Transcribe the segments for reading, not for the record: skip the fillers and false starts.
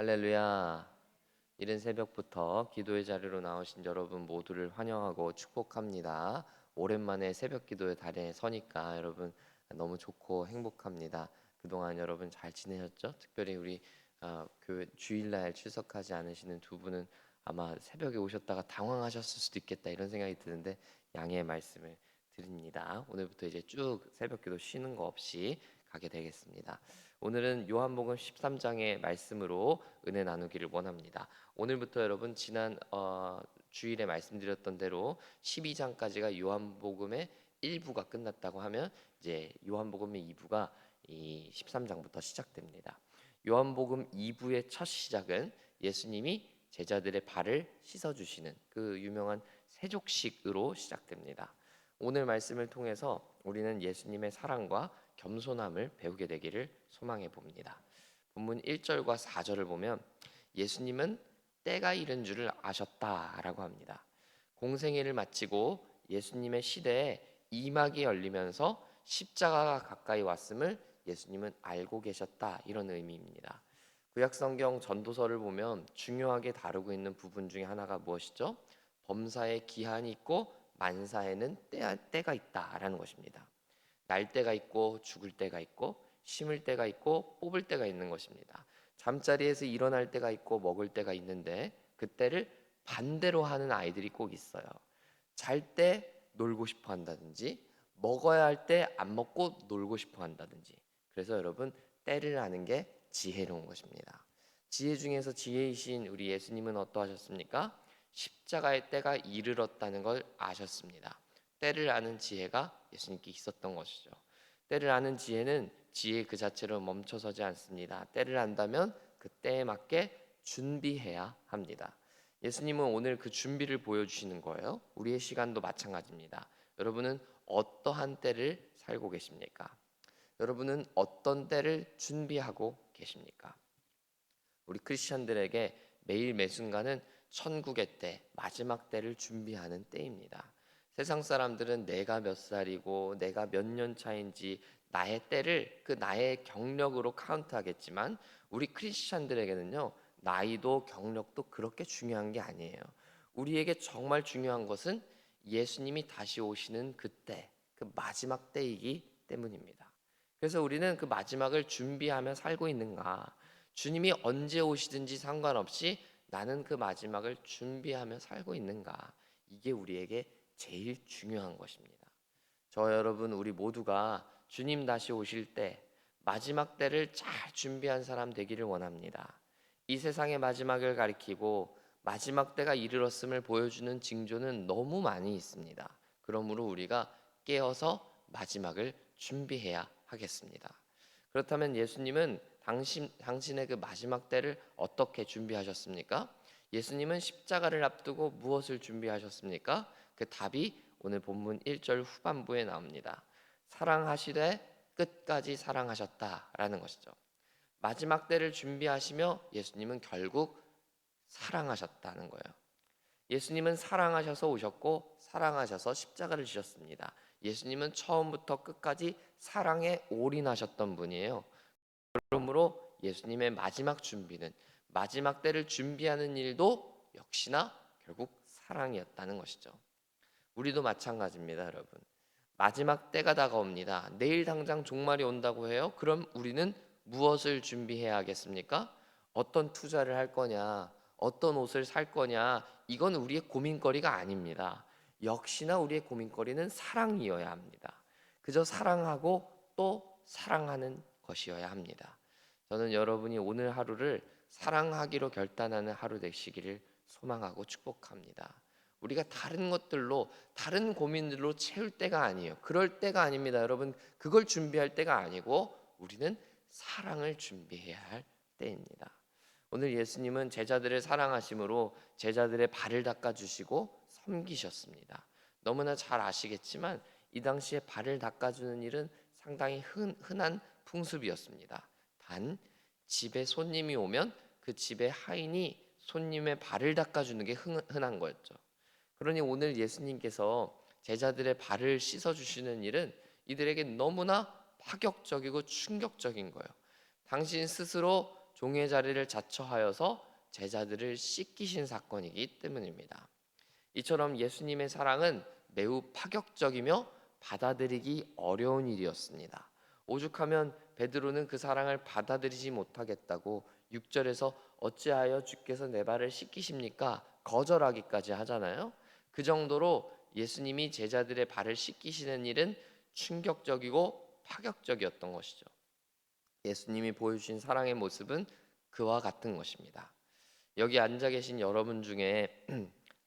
할렐루야. 이른 새벽부터 기도의 자리로 나오신 여러분 모두를 환영하고 축복합니다. 오랜만에 새벽 기도의 자리에 서니까 여러분 너무 좋고 행복합니다. 그동안 여러분 잘 지내셨죠? 특별히 우리 교회 주일날 출석하지 않으시는 두 분은 아마 새벽에 오셨다가 당황하셨을 수도 있겠다 이런 생각이 드는데 양해의 말씀을 드립니다. 오늘부터 이제 쭉 새벽 기도 쉬는 거 없이 가게 되겠습니다. 오늘은 요한복음 13장의 말씀으로 은혜 나누기를 원합니다. 오늘부터 여러분 지난 주일에 말씀드렸던 대로 12장까지가 요한복음의 1부가 끝났다고 하면 이제 요한복음의 2부가 이 13장부터 시작됩니다. 요한복음 2부의 첫 시작은 예수님이 제자들의 발을 씻어 주시는 그 유명한 세족식으로 시작됩니다. 오늘 말씀을 통해서 우리는 예수님의 사랑과 겸손함을 배우게 되기를 소망해 봅니다. 본문 1절과 4절을 보면 예수님은 때가 이른 줄을 아셨다라고 합니다. 공생애를 마치고 예수님의 시대에 이막이 열리면서 십자가가 가까이 왔음을 예수님은 알고 계셨다 이런 의미입니다. 구약성경 전도서를 보면 중요하게 다루고 있는 부분 중에 하나가 무엇이죠? 범사에 기한이 있고 만사에는 때가 있다라는 것입니다. 날 때가 있고 죽을 때가 있고 심을 때가 있고 뽑을 때가 있는 것입니다. 잠자리에서 일어날 때가 있고 먹을 때가 있는데 그때를 반대로 하는 아이들이 꼭 있어요. 잘 때 놀고 싶어 한다든지 먹어야 할 때 안 먹고 놀고 싶어 한다든지. 그래서 여러분 때를 아는 게 지혜로운 것입니다. 지혜 중에서 지혜이신 우리 예수님은 어떠하셨습니까? 십자가의 때가 이르렀다는 걸 아셨습니다. 때를 아는 지혜가 예수님께 있었던 것이죠. 때를 아는 지혜는 지혜 그 자체로 멈춰서지 않습니다. 때를 안다면 그 때에 맞게 준비해야 합니다. 예수님은 오늘 그 준비를 보여주시는 거예요. 우리의 시간도 마찬가지입니다. 여러분은 어떠한 때를 살고 계십니까? 여러분은 어떤 때를 준비하고 계십니까? 우리 크리스천들에게 매일 매순간은 천국의 때, 마지막 때를 준비하는 때입니다. 세상 사람들은 내가 몇 살이고 내가 몇 년 차인지 나의 때를 그 나의 경력으로 카운트하겠지만 우리 크리스천들에게는요 나이도 경력도 그렇게 중요한 게 아니에요. 우리에게 정말 중요한 것은 예수님이 다시 오시는 그때, 그 마지막 때이기 때문입니다. 그래서 우리는 그 마지막을 준비하며 살고 있는가? 주님이 언제 오시든지 상관없이 나는 그 마지막을 준비하며 살고 있는가? 이게 우리에게 제일 중요한 것입니다. 저 여러분 우리 모두가 주님 다시 오실 때 마지막 때를 잘 준비한 사람 되기를 원합니다. 이 세상의 마지막을 가리키고 마지막 때가 이르렀음을 보여주는 징조는 너무 많이 있습니다. 그러므로 우리가 깨어서 마지막을 준비해야 하겠습니다. 그렇다면 예수님은 당신의 그 마지막 때를 어떻게 준비하셨습니까? 예수님은 십자가를 앞두고 무엇을 준비하셨습니까? 그 답이 오늘 본문 1절 후반부에 나옵니다. 사랑하시되 끝까지 사랑하셨다라는 것이죠. 마지막 때를 준비하시며 예수님은 결국 사랑하셨다는 거예요. 예수님은 사랑하셔서 오셨고 사랑하셔서 십자가를 지셨습니다. 예수님은 처음부터 끝까지 사랑에 올인하셨던 분이에요. 그러므로 예수님의 마지막 준비는 마지막 때를 준비하는 일도 역시나 결국 사랑이었다는 것이죠. 우리도 마찬가지입니다, 여러분. 마지막 때가 다가옵니다. 내일 당장 종말이 온다고 해요. 그럼 우리는 무엇을 준비해야 하겠습니까? 어떤 투자를 할 거냐, 어떤 옷을 살 거냐, 이건 우리의 고민거리가 아닙니다. 역시나 우리의 고민거리는 사랑이어야 합니다. 그저 사랑하고 또 사랑하는 것이어야 합니다. 저는 여러분이 오늘 하루를 사랑하기로 결단하는 하루 되시기를 소망하고 축복합니다. 우리가 다른 것들로 다른 고민들로 채울 때가 아니에요. 그럴 때가 아닙니다. 여러분 그걸 준비할 때가 아니고 우리는 사랑을 준비해야 할 때입니다. 오늘 예수님은 제자들을 사랑하심으로 제자들의 발을 닦아 주시고 섬기셨습니다. 너무나 잘 아시겠지만 이 당시에 발을 닦아 주는 일은 상당히 흔한 풍습이었습니다. 단 집에 손님이 오면 그 집의 하인이 손님의 발을 닦아 주는 게 흔한 거였죠. 그러니 오늘 예수님께서 제자들의 발을 씻어 주시는 일은 이들에게 너무나 파격적이고 충격적인 거예요. 당신 스스로 종의 자리를 자처하여서 제자들을 씻기신 사건이기 때문입니다. 이처럼 예수님의 사랑은 매우 파격적이며 받아들이기 어려운 일이었습니다. 오죽하면 베드로는 그 사랑을 받아들이지 못하겠다고 6절에서 어찌하여 주께서 내 발을 씻기십니까? 거절하기까지 하잖아요. 그 정도로 예수님이 제자들의 발을 씻기시는 일은 충격적이고 파격적이었던 것이죠. 예수님이 보여주신 사랑의 모습은 그와 같은 것입니다. 여기 앉아 계신 여러분 중에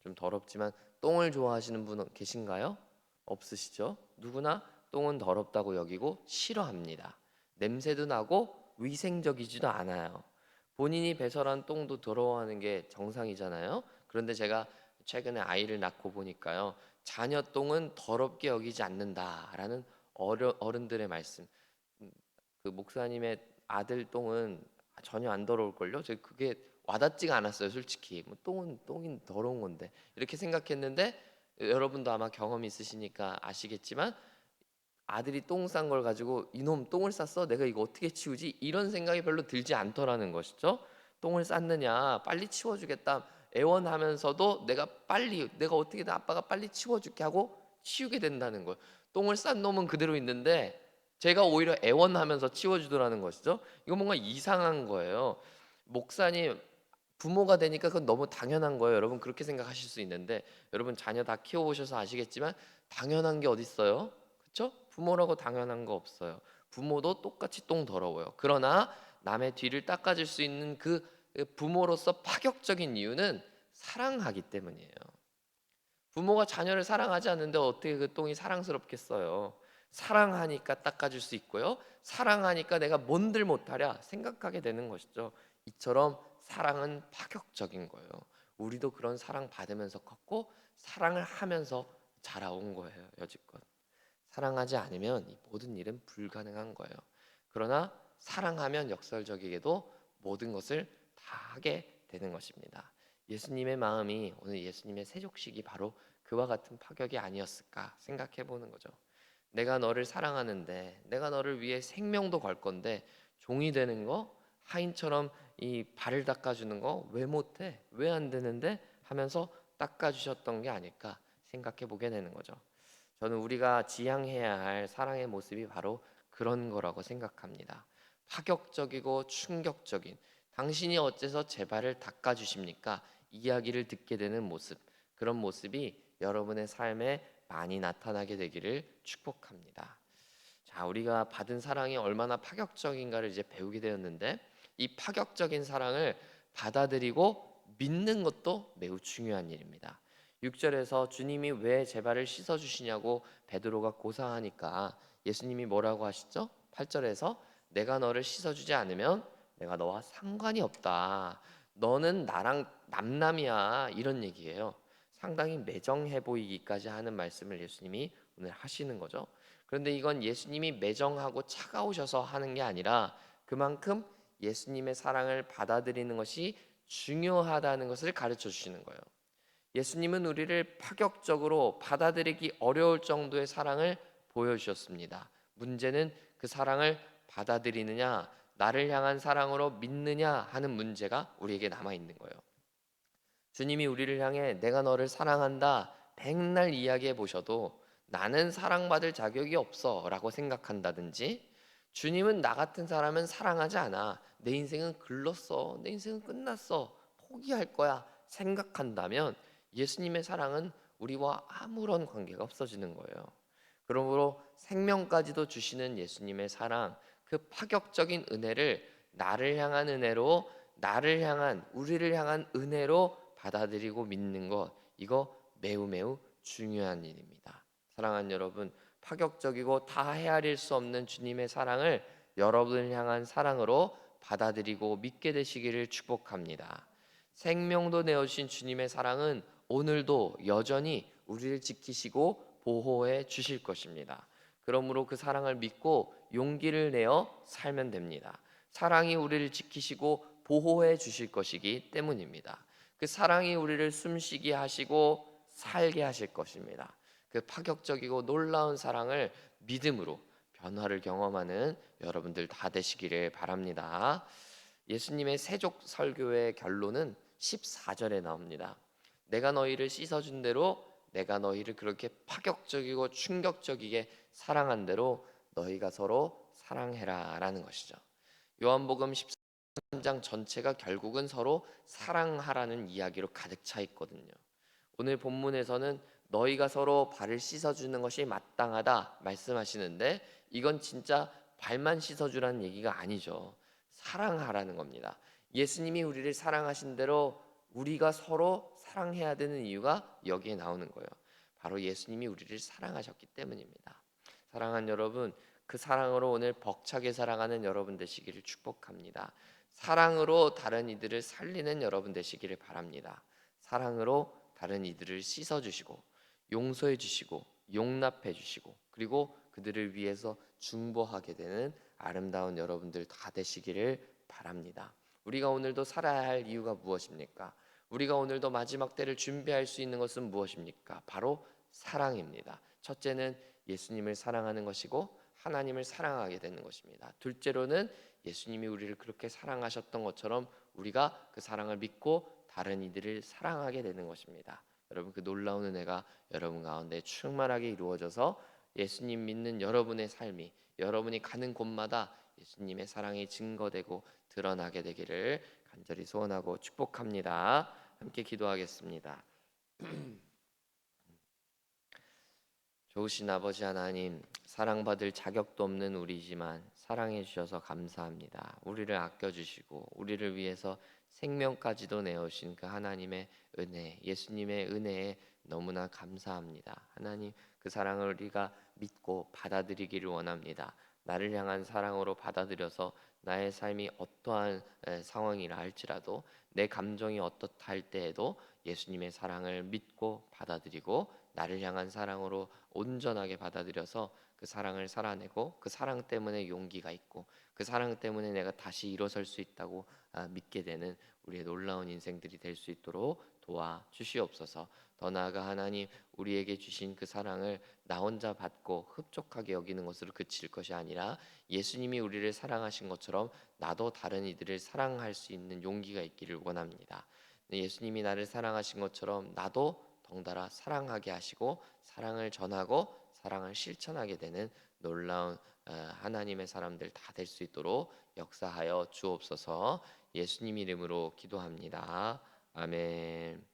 좀 더럽지만 똥을 좋아하시는 분 계신가요? 없으시죠? 누구나 똥은 더럽다고 여기고 싫어합니다. 냄새도 나고 위생적이지도 않아요. 본인이 배설한 똥도 더러워하는 게 정상이잖아요. 그런데 제가 최근에 아이를 낳고 보니까요, 자녀 똥은 더럽게 여기지 않는다라는 어른들의 말씀. 그 목사님의 아들 똥은 전혀 안 더러울걸요? 저 그게 와닿지가 않았어요, 솔직히. 뭐 똥은 똥인 더러운 건데 이렇게 생각했는데, 여러분도 아마 경험이 있으시니까 아시겠지만 아들이 똥 싼 걸 가지고 이놈 똥을 쌌어? 내가 이거 어떻게 치우지? 이런 생각이 별로 들지 않더라는 것이죠. 똥을 쌌느냐? 빨리 치워주겠다 애원하면서도 내가 어떻게든 아빠가 빨리 치워줄게 하고 치우게 된다는 거예요. 똥을 싼 놈은 그대로 있는데 제가 오히려 애원하면서 치워주더라는 것이죠. 이거 뭔가 이상한 거예요. 목사님, 부모가 되니까 그건 너무 당연한 거예요. 여러분 그렇게 생각하실 수 있는데, 여러분 자녀 다 키워보셔서 아시겠지만 당연한 게 어디 있어요? 그렇죠? 부모라고 당연한 거 없어요. 부모도 똑같이 똥 더러워요. 그러나 남의 뒤를 닦아줄 수 있는 그 부모로서 파격적인 이유는 사랑하기 때문이에요. 부모가 자녀를 사랑하지 않는데 어떻게 그 똥이 사랑스럽겠어요? 사랑하니까 닦아줄 수 있고요. 사랑하니까 내가 뭔들 못하랴 생각하게 되는 것이죠. 이처럼 사랑은 파격적인 거예요. 우리도 그런 사랑 받으면서 컸고 사랑을 하면서 자라온 거예요. 여지껏. 사랑하지 않으면 이 모든 일은 불가능한 거예요. 그러나 사랑하면 역설적이게도 모든 것을 다 하게 되는 것입니다. 예수님의 마음이 오늘 예수님의 세족식이 바로 그와 같은 파격이 아니었을까 생각해 보는 거죠. 내가 너를 사랑하는데, 내가 너를 위해 생명도 걸 건데 종이 되는 거, 하인처럼 이 발을 닦아주는 거 왜 못해? 왜 안 되는데? 하면서 닦아주셨던 게 아닐까 생각해 보게 되는 거죠. 저는 우리가 지향해야 할 사랑의 모습이 바로 그런 거라고 생각합니다. 파격적이고 충격적인, 당신이 어째서 제 발을 닦아주십니까? 이야기를 듣게 되는 모습, 그런 모습이 여러분의 삶에 많이 나타나게 되기를 축복합니다. 자, 우리가 받은 사랑이 얼마나 파격적인가를 이제 배우게 되었는데, 이 파격적인 사랑을 받아들이고 믿는 것도 매우 중요한 일입니다. 6절에서 주님이 왜 제 발을 씻어 주시냐고 베드로가 고사하니까 예수님이 뭐라고 하시죠? 8절에서 내가 너를 씻어 주지 않으면 내가 너와 상관이 없다. 너는 나랑 남남이야. 이런 얘기예요. 상당히 매정해 보이기까지 하는 말씀을 예수님이 오늘 하시는 거죠. 그런데 이건 예수님이 매정하고 차가우셔서 하는 게 아니라 그만큼 예수님의 사랑을 받아들이는 것이 중요하다는 것을 가르쳐 주시는 거예요. 예수님은 우리를 파격적으로 받아들이기 어려울 정도의 사랑을 보여주셨습니다. 문제는 그 사랑을 받아들이느냐, 나를 향한 사랑으로 믿느냐 하는 문제가 우리에게 남아 있는 거예요. 주님이 우리를 향해 내가 너를 사랑한다 백날 이야기해 보셔도 나는 사랑받을 자격이 없어 라고 생각한다든지, 주님은 나 같은 사람은 사랑하지 않아, 내 인생은 글렀어, 내 인생은 끝났어, 포기할 거야 생각한다면 예수님의 사랑은 우리와 아무런 관계가 없어지는 거예요. 그러므로 생명까지도 주시는 예수님의 사랑, 그 파격적인 은혜를 나를 향한 은혜로, 나를 향한, 우리를 향한 은혜로 받아들이고 믿는 것, 이거 매우 매우 중요한 일입니다. 사랑하는 여러분, 파격적이고 다 헤아릴 수 없는 주님의 사랑을 여러분을 향한 사랑으로 받아들이고 믿게 되시기를 축복합니다. 생명도 내어주신 주님의 사랑은 오늘도 여전히 우리를 지키시고 보호해 주실 것입니다. 그러므로 그 사랑을 믿고 용기를 내어 살면 됩니다. 사랑이 우리를 지키시고 보호해 주실 것이기 때문입니다. 그 사랑이 우리를 숨쉬게 하시고 살게 하실 것입니다. 그 파격적이고 놀라운 사랑을 믿음으로 변화를 경험하는 여러분들 다 되시기를 바랍니다. 예수님의 세족 설교의 결론은 14절에 나옵니다. 내가 너희를 씻어준 대로 내가 너희를 그렇게 파격적이고 충격적이게 사랑한 대로 너희가 서로 사랑해라라는 것이죠. 요한복음 13장 전체가 결국은 서로 사랑하라는 이야기로 가득 차 있거든요. 오늘 본문에서는 너희가 서로 발을 씻어주는 것이 마땅하다 말씀하시는데, 이건 진짜 발만 씻어주라는 얘기가 아니죠. 사랑하라는 겁니다. 예수님이 우리를 사랑하신 대로 우리가 서로 사랑해야 되는 이유가 여기에 나오는 거예요. 바로 예수님이 우리를 사랑하셨기 때문입니다. 사랑하는 여러분, 그 사랑으로 오늘 벅차게 사랑하는 여러분 되시기를 축복합니다. 사랑으로 다른 이들을 살리는 여러분 되시기를 바랍니다. 사랑으로 다른 이들을 씻어주시고 용서해 주시고 용납해 주시고 그리고 그들을 위해서 중보하게 되는 아름다운 여러분들 다 되시기를 바랍니다. 우리가 오늘도 살아야 할 이유가 무엇입니까? 우리가 오늘도 마지막 때를 준비할 수 있는 것은 무엇입니까? 바로 사랑입니다. 첫째는 예수님을 사랑하는 것이고 하나님을 사랑하게 되는 것입니다. 둘째로는 예수님이 우리를 그렇게 사랑하셨던 것처럼 우리가 그 사랑을 믿고 다른 이들을 사랑하게 되는 것입니다. 여러분, 그 놀라운 은혜가 여러분 가운데 충만하게 이루어져서 예수님 믿는 여러분의 삶이, 여러분이 가는 곳마다 예수님의 사랑이 증거되고 드러나게 되기를 간절히 소원하고 축복합니다. 함께 기도하겠습니다. 좋으신 아버지 하나님, 사랑받을 자격도 없는 우리지만 사랑해 주셔서 감사합니다. 우리를 아껴 주시고 우리를 위해서 생명까지도 내어주신 그 하나님의 은혜, 예수님의 은혜에 너무나 감사합니다. 하나님, 그 사랑을 우리가 믿고 받아들이기를 원합니다. 나를 향한 사랑으로 받아들여서 나의 삶이 어떠한 상황이라 할지라도, 내 감정이 어떻다 할 때에도 예수님의 사랑을 믿고 받아들이고 나를 향한 사랑으로 온전하게 받아들여서 그 사랑을 살아내고 그 사랑 때문에 용기가 있고 그 사랑 때문에 내가 다시 일어설 수 있다고 믿게 되는 우리의 놀라운 인생들이 될 수 있도록 도와 주시옵소서. 더 나아가 하나님, 우리에게 주신 그 사랑을 나 혼자 받고 흡족하게 여기는 것으로 그칠 것이 아니라 예수님이 우리를 사랑하신 것처럼 나도 다른 이들을 사랑할 수 있는 용기가 있기를 원합니다. 예수님이 나를 사랑하신 것처럼 나도 덩달아 사랑하게 하시고 사랑을 전하고 사랑을 실천하게 되는 놀라운 하나님의 사람들 다 될 수 있도록 역사하여 주옵소서. 예수님 이름으로 기도합니다. 아멘.